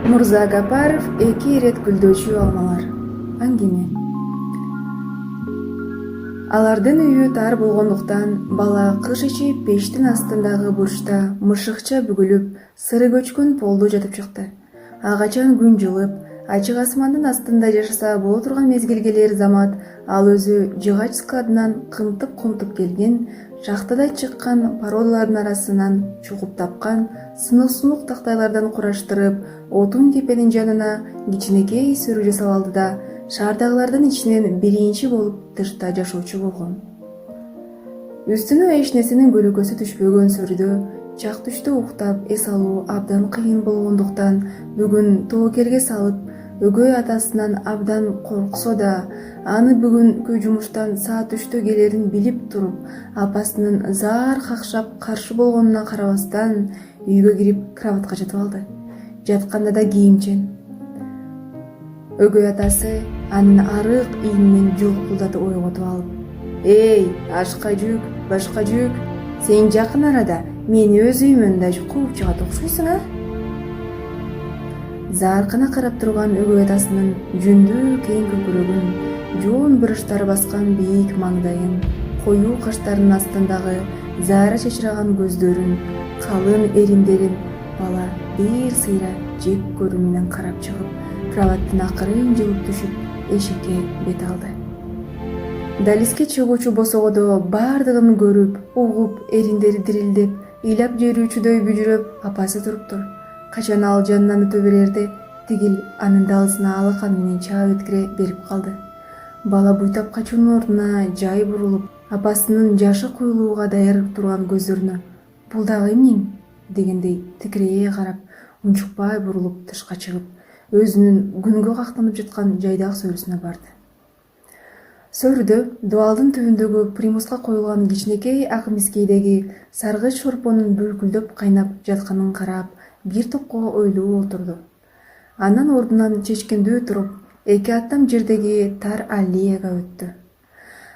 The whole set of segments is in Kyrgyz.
Мурза Гапаров эки ирет гүлдөөчү алмалар. Аңгеме. Алардын үйү тар болгондуктан бала кыш ичи пештин астындагы бурчта мышыкча бүгүлүп, сыры көчкөн полдо жатып чыкты. Агачан күн жылып, ачык асмандын астында жашаса боло турган мезгил келер замат ал өзү жыгач складынан кымтып келген, шахтадан чыккан породалардын арасынан чугуп тапкан сынук тактайлардан кураштырып, отун кепенин жанына кичинекей сөрү жасап алды да шаардагылардын ичинен биринчи болуп тышта жашоочу болгон. Үстүнө эч нерсенин көлөкөсү түшпөгөн сөрүдө чак түштө уктап эс алуу абдан кыйын болгондуктан бүгүн тобокелге салып, өгөй атасынан абдан корксо да, аны бүгүнкү жумуштан саат 3-тө келерин билип туруп, апасынын заар какшап каршы болгонуна карабастан үйгө кирип кроватка жатып алды. Жатканда да кийимчен. Өгөй атасы анын арык ийининен жулкулдатып ойготуп алып: "Эй, ашка жүк, башка жүк, сен жакын арада мени өз үйүмөн кууп чыгат окшойсуң, а?" Зааркана карап турган өгөй атасынын жүндүү кең көкүрөгүн, жоон буручтары баскан бийик маңдайын, коюу каштарынын астындагы заара чачыраган көздөрүн, калың эриндерин бала бир сыйра жек көрүү менен карап чыгып, кроваттын акырын жылып түшүп, эшикке бет алды. Далиске чыгуучу босогодо бардыгын көрүп, угуп, эриндери дирилдеп, ыйлап жиберүүчүдөй бүжүрөп апасы туруптур. Качан ал жанынан өтө берерде, тигил анын далысына алаканы менен чаап өткүрө берип калды. Бала буйтап качуунун ордуна жай бурулуп, апасынын жашы куюлууга даяр турган көздөрүнө "Бул дагы эмнең?" дегендей тикирее карап, унчукпай бурулуп тышка чыгып, өзүнүн күнгө кактанып жаткан жайдак сөрүсүнө барды. Сөрүдө дубалдын түбүндөгү примуска коюлган кичинекей ак мискейдеги саргыч шорпонун бүлкүлдөп кайнап жатканын карап, бир топко ойлуу отурду. Анан ордунан чечкендүү туруп, эки аттам жердеги тар аллеяга өттү.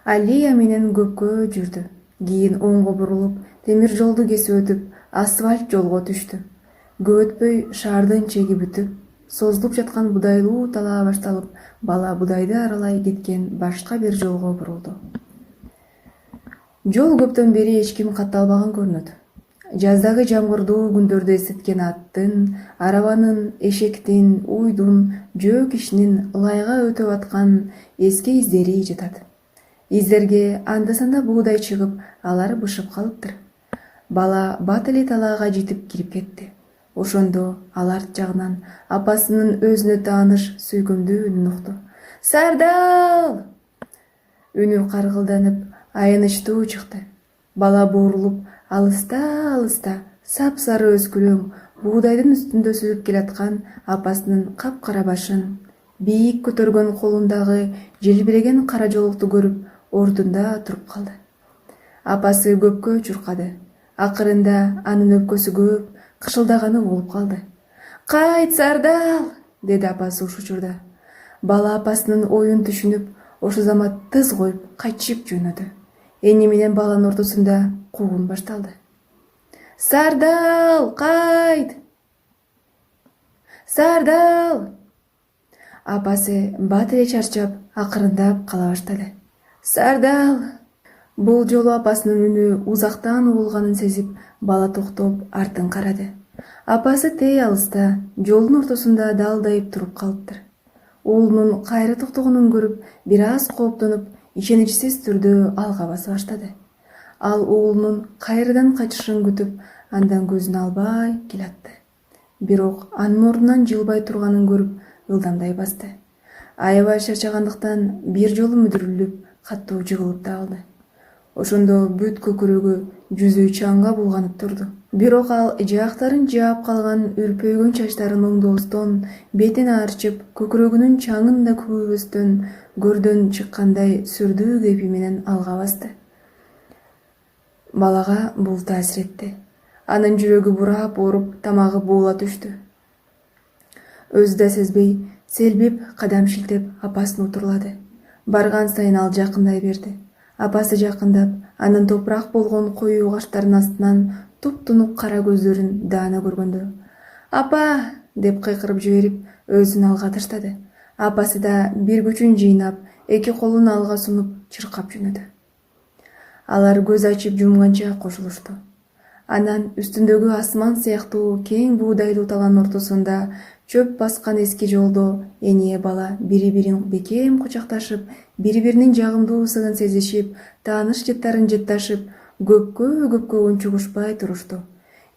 Аллея менен көпкө жүрдү. Кийин оңго бурулуп, темир жолду кесип өтүп, асфальт жолго түштү. Көп өтпөй шаардын чеги бүтүп, созулуп жаткан будайлуу талаа башталып, бала будайды аралай кеткен башка бир жолго бурулду. Жол көптөн бери эч ким катталбаган көрүнөт. Жаздагы жамгырдуу күндөрдө эстеткен аттын, арабанын, эшектин, уйдун, жөө кишинин ылайга өтүп аткан эски издери жатат. Издерге анда-санда буудай чыгып, алар бышып калыптыр. Бала бат эле талаага жетип кирип кетти. Ошондо ал арт жагынан апасынын өзүнө тааныш сүйкүмдүү үнүн укту. "Сардал!" Үнү каргылданып, аянычтуу чыкты. Бала бурулуп, алыста сапсары өскүлөң буудайдын үстүндө сүзүп келаткан апасынын капкара башын, бийик көтөргөн колундагы желбиреген кара жолокту көрүп, ордунда туруп калды. Апасы көпкө чуркады. Акырында анын өпкөсү көп, кышылдаганы болуп калды. "Кайт, Сардал!" деди апасы ушул учурда. Бала апасынын оюн түшүнүп, ошол замат тыз коюп качып жөнөдү. Эни менен баланын ортосунда куугун башталды. "Сардал, кайт! Сардал!" Апасы бат эле чарчап, акырындап кала баштады. "Сардал!" Бул жолу апасынын үнү узактан угулганын сезип, бала токтоп, артын карады. Апасы тээ алыста, жолдун ортосунда далдайып туруп калыптыр. Уулунун кайра токтогонун көрүп, бир аз кооптонуп, ишеничсиз түрдө алга баса баштады. Ал уулунун кайрадан качышын күтүп, андан көзүн албай келатты. Бирок анын ордунан жылбай турганын көрүп, ылдамдай басты. Аябай чарчагандыктан бир жолу мүдүрүлүп, катуу жыгылып да алды. Ошондо бүт көкүрөгү, жүзү чаңга булганып турду. Бирок ал жаактарын жаап калган үрпөйгөн чачтарын оңдобостон, бетин аарчып, көкүрөгүнүн чаңын да күбөбөстөн, көрдөн чыккандай сүрдүү кейпи менен алга басты. Балага бул таасир этти. Анын жүрөгү бурап ооруп, тамагы буула түштү. Өзү да сезбей, селбип, кадам шилтеп, апасын утурлады. Барган сайын ал жакындай берди. Апасы жакындап, анын топурак болгон коюу каштарынын астынан туп-тунук кара көздөрүн даана көргөндө, Апа! Деп кыйкырып жиберип, өзүн алга таштады. Апасы да бир күчүн жыйнап, эки колун алга сунуп, чыркап жөнөдү. Алар көз ачып жумганча кошулушту. Анан үстүндөгү асман сыяктуу кең буудайлуу талаанын ортосунда чөп баскан эски жолдо эне бала бири-бирин бекем кучакташып, бири-биринин жагымдуу ысыгын сезишип, тааныш жыттарын жытташып, көпкө унчугушпай турушту.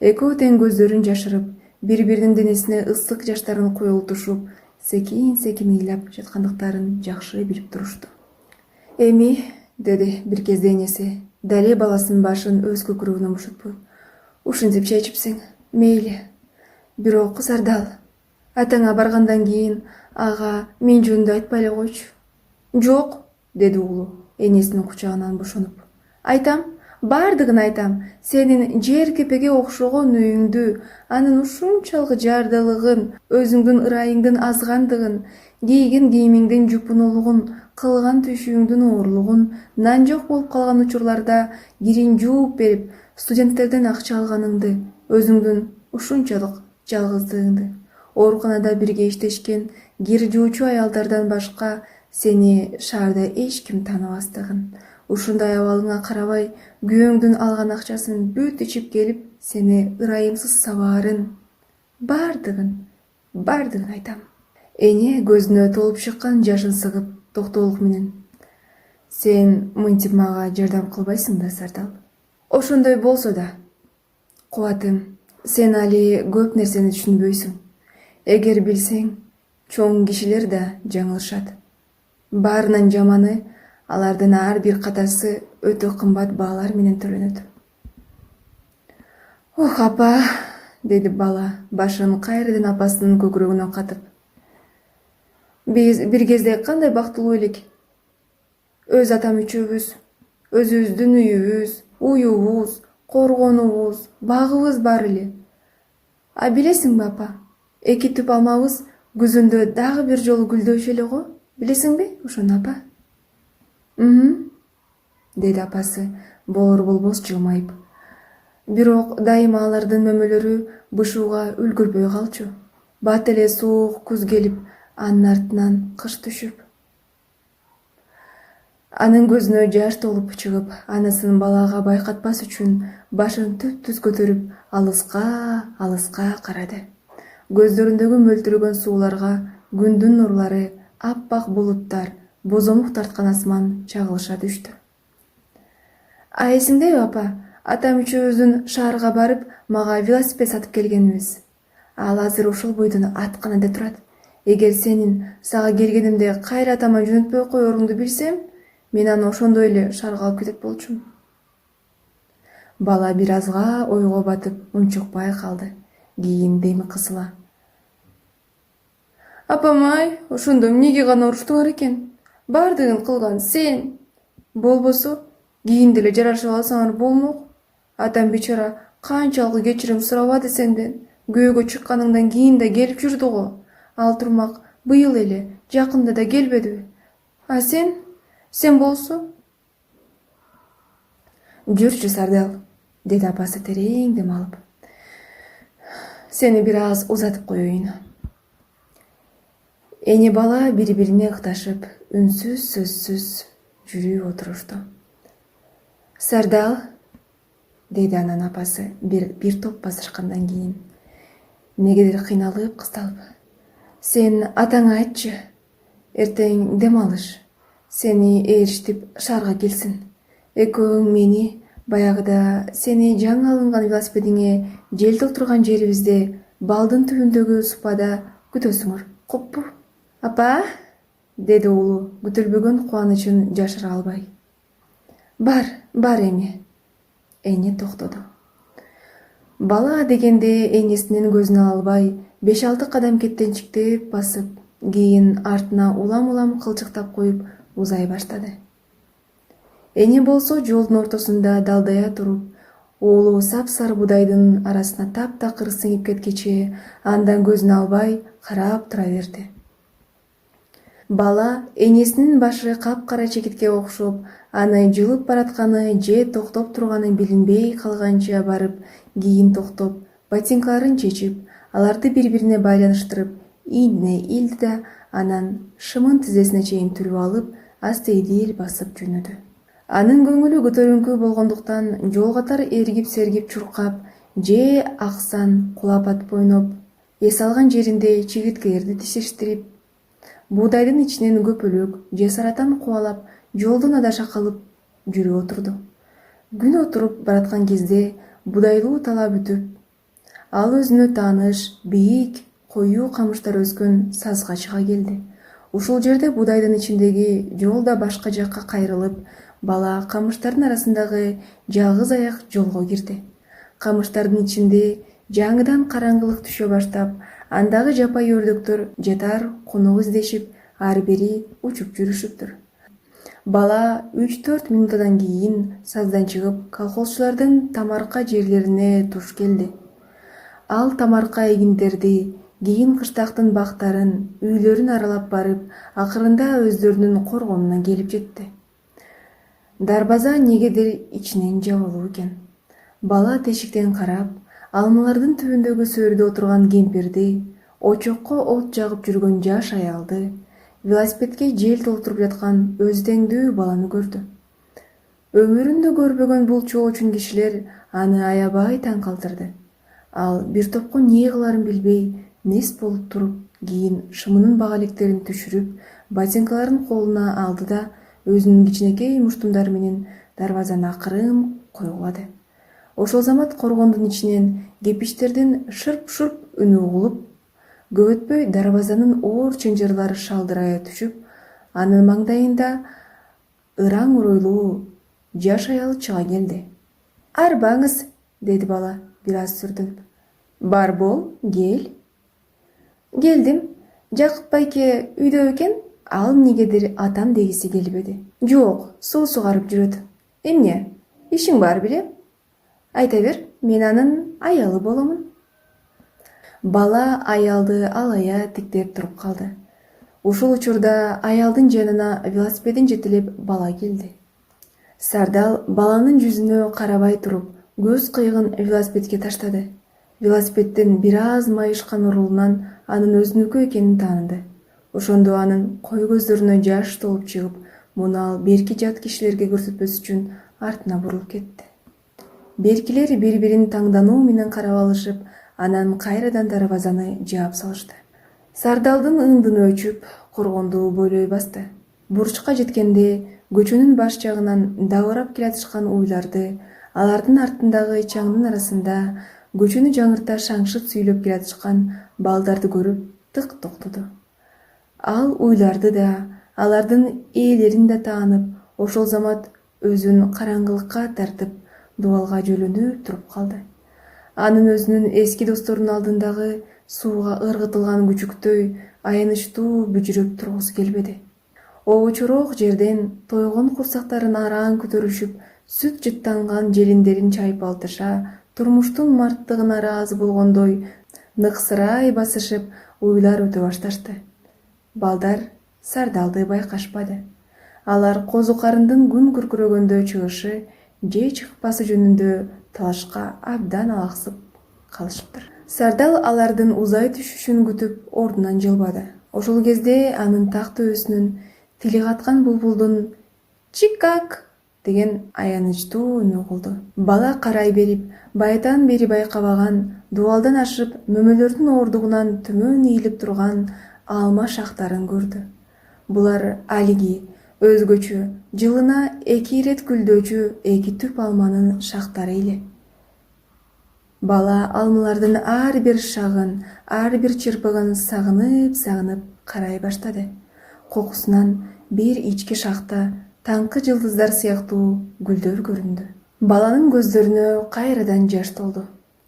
Экөө тең көздөрүн жашырып, бири-биринин денесине ысык жаштарын куюлтушуп, секин ыйлап жаткандыктарын жакшы билип турушту. Эми, деди бир кезде энеси, дале баласынын башын өз көкүрөгүнөн бошотпой. Ушинтип чечипсиң, мейли. Бирок Сардал, атаңа баргандан кийин ага мен жөнүндө айтпай эле койчу. Жок, деди уулу энесинин кучагынан бошонуп. Айтам, бардыгын айтам. Сенин жер кепеге окшогон үйүңдү, анын ушунчалык жардылыгын, өзүңдүн ырайыңдын азгандыгын, кийген кийимиңдин жупунулугун, кылган түшүүңдүн оорлугун, нан жок болуп калган учурларда кирин жууп берип, студенттерден акча алганыңды, өзүңдүн ушунчалык жалгыздыгыңды, ооруканада бирге иштешкен кир жуучу аялдардан башка сени шаарда эч ким тааныбастыгын, ушундай абалыңа карабай күйөөңдүн алган акчасын бүт ичип келип, сени ырайымсыз сабаарын, бардыгын айтам. Эне көзүнө толуп чыккан жашын сыгып, токтоолук менен: Сен мынтип мага жардам кылбайсың да, Сардал? Ошондой болсо да, кубатым, сен али көп нерсени түшүнбөйсүң. Эгер билсең, чоң кишилер да жаңылышат. Баарынан жаманы, алардын ар бир катарсы өтө кымбат баалар менен төлөнөт. Ох, апа, деди бала, башын кайрадан апасынын көкүрөгүнө катып. Биз бир кезде кандай бактылуу элек. Өз атам үчөөбүз, өзүбүздүн үйүбүз, уюбуз, коргонубуз, багыбыз бар эле. А билесиңби, апа, эки түп алмабыз күзүндө дагы бир жолу гүлдөшү эле го, билесиңби ошону, апа? Деди апасы болор-болбос жылмайып. Бирок дайыма алардын мөмөлөрү бышууга үлгүрбөй калчу. Бат эле суук күз келип, анын артынан кыш түшүп. Анын көзүнө жаш толуп чыгып, анысын балага байкатпас үчүн башын түп-түз көтөрүп, алыска карады. Көздөрүндөгү мөлтүрөгөн сууларга күндүн нурлары, аппак булуттар, бозомук тарткан асман чагылыша түштү. А эсиңдеби, апа, атам үчөөбүздүн шаарга барып, мага велосипед сатып келгенибиз? Ал азыр ошол бойдон атканада турат. Эгер сенин сага келгенимде кайра атама жөнөтпөй коеруңду билсем, мен аны ошондой эле шаарга алып кетет болчумун. Бала бир азга ойго батып унчукпай калды. Кийин деми кысыла: Апамай, ошондо эмнеге гана уруштуңар экен? Бардыгын кылган сен. Болбосо кийин деле жарашып алсаңар болмок. Атам бечара канчалык кечирим сурабады сенден. Күйөөгө чыкканыңдан кийин да келип жүрдү го. Ал турмак быйыл эле, жакында да келбедиби? А сен болсо? Жүрчү, Сардал, деди апасы терең дем алып. Сени бир аз узатып коеюн. Эне бала бири-бирине ыкташып, үнсүз сөзсүз жүрүп отурушту. Сардал, деди анан апасы бир топ басышкандан кийин, негедир кыйналып, кысталып. Сен атаңа айтчы, эртең дем алыш, сени ээрчитип шаарга келсин. Экөөң мени баягыда сени жаңы алынган велосипедиңе желдик турган жерибизде балдын түбүндөгү супада күтөсүңөр, коппу? Апа, деди уулу күтүлбөгөн кубанычын жашыра албай. Бар эми. Эне токтоду. Бала дегенде энесинин көзүн ала албай, 5-6 кадам кеттенчиктеп басып, кийин артына улам кылчыктап коюп узай баштады. Эне болсо жолдун ортосунда далдая туруп, уулу сап-сары будайдын арасына таптакыр сиңип кеткече андан көзүн албай карап тура берди. Бала энесинин башы капкара чекитке окшоп, аны жылып баратканы же токтоп турганы билинбей калганча барып, кийин токтоп, ботинкаларын чечип, Аларды бири-бирине байланыштырып, ийине илди да анан шымын тизесине чейин түрүп алып, астейдил басып жөнөдү. Анын көңүлү көтөрүңкү болгондуктан жол катар эргип-сергип чуркап, же аксан кулапат ойноп, эс алган жеринде чигирткелерди тишештирип, буудайдын ичинен көпөлөк же саратан кубалап, жолдон адаша калып жүрүп отурду. Күн отуруп бараткан кезде буудайлуу тала бүтүп, ал өзүнө тааныш бийик коюу камыштар өскөн сазга чыга келди. Ушул жерде буудайдын ичиндеги жол да башка жакка кайрылып, бала камыштардын арасындагы жалгыз аяк жолго кирди. Камыштардын ичинде жаңыдан караңгылык түшө баштап, андагы жапайы өрдөктөр жатар конок издешип, ар бири учуп жүрүшүптүр. Бала 3-4 минуттан кийин саздан чыгып, колхозчулардын тамарка жерлерине туш келди. Ал тамарка эгиндерди, кийин кыштактын бактарын, үйлөрүн аралап барып, акырында өздөрүнүн коргонуна келип жетти. Дарбаза негедир ичинен жабылуу экен. Бала тешиктен карап, алмалардын түбүндөгү сөрдө отурган кемпирди, очокко от жагып жүргөн жаш аялды, велосипедке жел толтуруп жаткан өз теңдүү баланы көрдү. Өмүрүндө көрбөгөн бул чоочун кишилер аны аябай таң калтырды. Ал бир топко эмне кыларын билбей, нес болуп туруп, кийин шымынын багалектерин түшүрүп, ботинкаларын колуна алды да өзүнүн кичинекей муштумдары менен дарбазаны акырын койгулады. Ошол замат коргондун ичинен кепичтердин шырп-шурп үнү угулуп, көп өтпөй дарбазанын оор чынжырлары шалдырая түшүп, анын маңдайында ыраң уройлуу жаш аял чыга келди. «Арбаңыз», деди бала бир аз сүрдүнүп. «Бар бол, кел». «Келдим. Жакып байке үйдө экен, ал эмнегедир атам дегиси келбеди». «Жок, суу сугарып жүрөт». «Эмне? Ишиң бар беле?» «Айта бер, мен анын аялы боломун». Бала аялды алая тиктеп туруп калды. Ушул учурда аялдын жанына велосипедин жетелеп бала келди. Сардал баланын жүзүнө карабай туруп, көз кыйыгын велосипедке таштады. Велосипеддин бир аз майышкан урулунан анын өзүнүкү экенин тааныды. Ошондо анын кой көздөрүнө жаш толуп чыгып, муну ал берки жат кишилерге көрсөтпөс үчүн артына бурулуп кетти. Беркилер бири-бирин таңдануу менен карап алышып, анан кайрадан дарбазаны жаап салышты. Сардалдын ындыны өчүп, коргонду бойлой басты. Бурчка жеткенде көчөнүн баш жагынан дабырап келатышкан уйларды, алардын артындагы чаңдын арасында көчөнү жаңырта шаңшып сүйлөп келатышкан балдарды көрүп тык токтоду. Ал уйларды да, алардын ээлерин да таанып, ошол замат өзүн караңгылыкка тартып, дубалга жөлөнүп туруп калды. Анын өзүнүн эски досторунун алдындагы сууга ыргытылган күчүктөй аянычтуу бүжүрөп тургусу келбеди. Обочорок жерден тойгон курсактарын араң көтөрүшүп, сүт жыттанган желиндерин чайпалтыша, турмуштун марттыгына ыраазы болгондой ныксырай басышып, уйлар өтө башташты. Балдар Сардалды байкашпады. Алар козу карындын күн күркүрөгөндө чыгышы же чыкпасы жөнүндө талашка абдан алаксып калышыптыр. Сардал алардын узай түшүшүн күтүп ордунан жылбады. Ошол кезде анын так төбөсүнөн тили каткан булбулдун «чикак» деген аянычтуу үнү угулду. Бала карай берип, байытан бери байкабаган, дубалдан ашып, мөмөлөрдүн оордугунан төмөн ийилип турган алма шактарын көрдү. Булар алиги өзгөчө, жылына 2 ирет гүлдөөчү 2 түп алманын шактары эле. Бала алмалардын ар бир шагын, ар бир чырпыгын сагынып карай баштады. Кокусунан бир ички шакта таңкы жылдыздар сыяктуу гүлдөр көрүндү. Баланын көздөрүнө кайрадан жаш толду.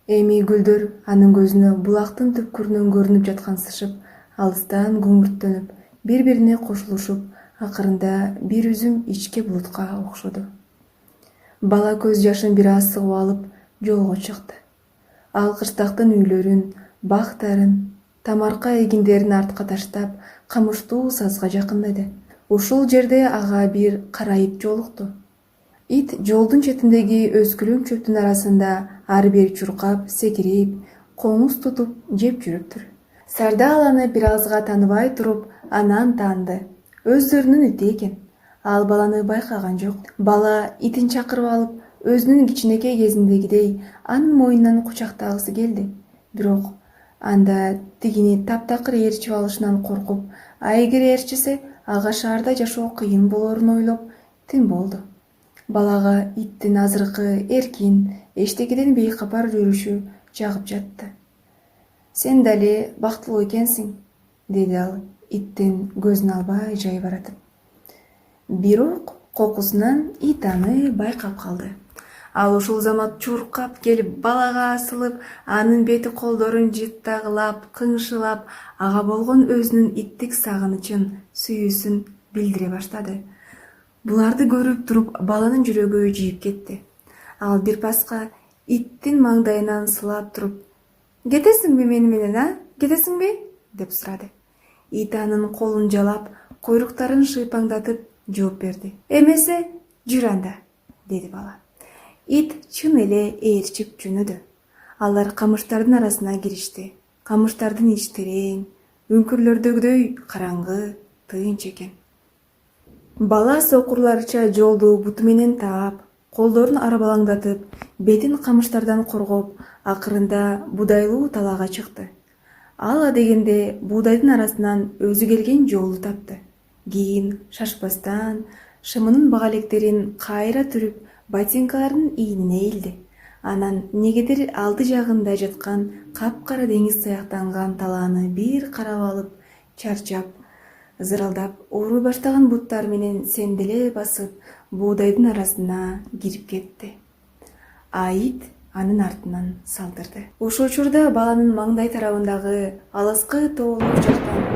Эми гүлдөр анын көзүнө булактын түпкүрүнөн көрүнүп жаткансышып, алыстан көңүрттөнүп, бири-бирине кошулушуп, акырында бир үзүм ичке булутка окшоду. Бала көз жашын бир аз сыгып алып, жолго чыкты. Ал кыштактын үйлөрүн, бактарын, тамарка эгиндерин артка таштап, камыштуу сазга жакындады. Ушул жерде ага бир кара ит жолукту. Ит жолдун четиндеги өскүлүң чөптүн арасында ар бери чуркап, секирип, коңуз тутуп жеп жүрүптүр. Сардал аны бир азга тааныбай туруп, анан тааныды. Өздөрүнүн ити экен. Ал баланы байкаган жок. Бала итин чакырып алып, өзүнүн кичинекей кезиндегидей анын мойнунан кучактагысы келди. Бирок анда тигини таптакыр ээрчип алышынан коркуп, эгер ээрчисе, ага шаарда жашоо кыйын болорун ойлоп, тим болду. Балага иттин азыркы эркин, эчтекеден бейкапар жүрүшү жагып жатты. Сен дали бактылуу экенсиң, деди ал иттин көзүн албай жай баратып. Бирок кокусунан ит аны байкап калды. Ал ушул замат чуркап келип балага асылып, анын бети колдорун жыттагылап, кыңшылап, ага болгон өзүнүн иттик сагынычын, сүйүүсүн билдире баштады. Буларды көрүп туруп баланын жүрөгү жийип кетти. Ал бир паска иттин маңдайынан сылап туруп: "Кетесиңби мени менен, а? Кетесиңби?" деп сурады. Ит анын колун жалап, койруктарын шыйпаңдатып жооп берди. "Эмесе, жүр анда", деди бала. Ит чын эле ээрчип жөнөдү. Алар камыштардын арасына киришти. Камыштардын ичи терең, үңкүрлөрдөгүдөй караңгы, тынч экен. Бала сокурларча жолду буту менен таап, колдорун арбалаңдатып, бетин камыштардан коргоп, акырында будайлуу талаага чыкты. Ал адегенде буудайдын арасынан өзү келген жолду тапты. Кийин шашпастан шымынын багалектерин кайра түрүп, ботинкаларынын ийинине ийилди. Анан негедир алды жагында жаткан капкара деңиз саяктанган талааны бир карап алып, чарчап, зырылдап, ооруй баштаган буттары менен сенделе басып, буудайдын арасына кирип кетти. А ит анын артынан салдырды. Ушул учурда баланын маңдай тарабындагы алыскы тоолук жактан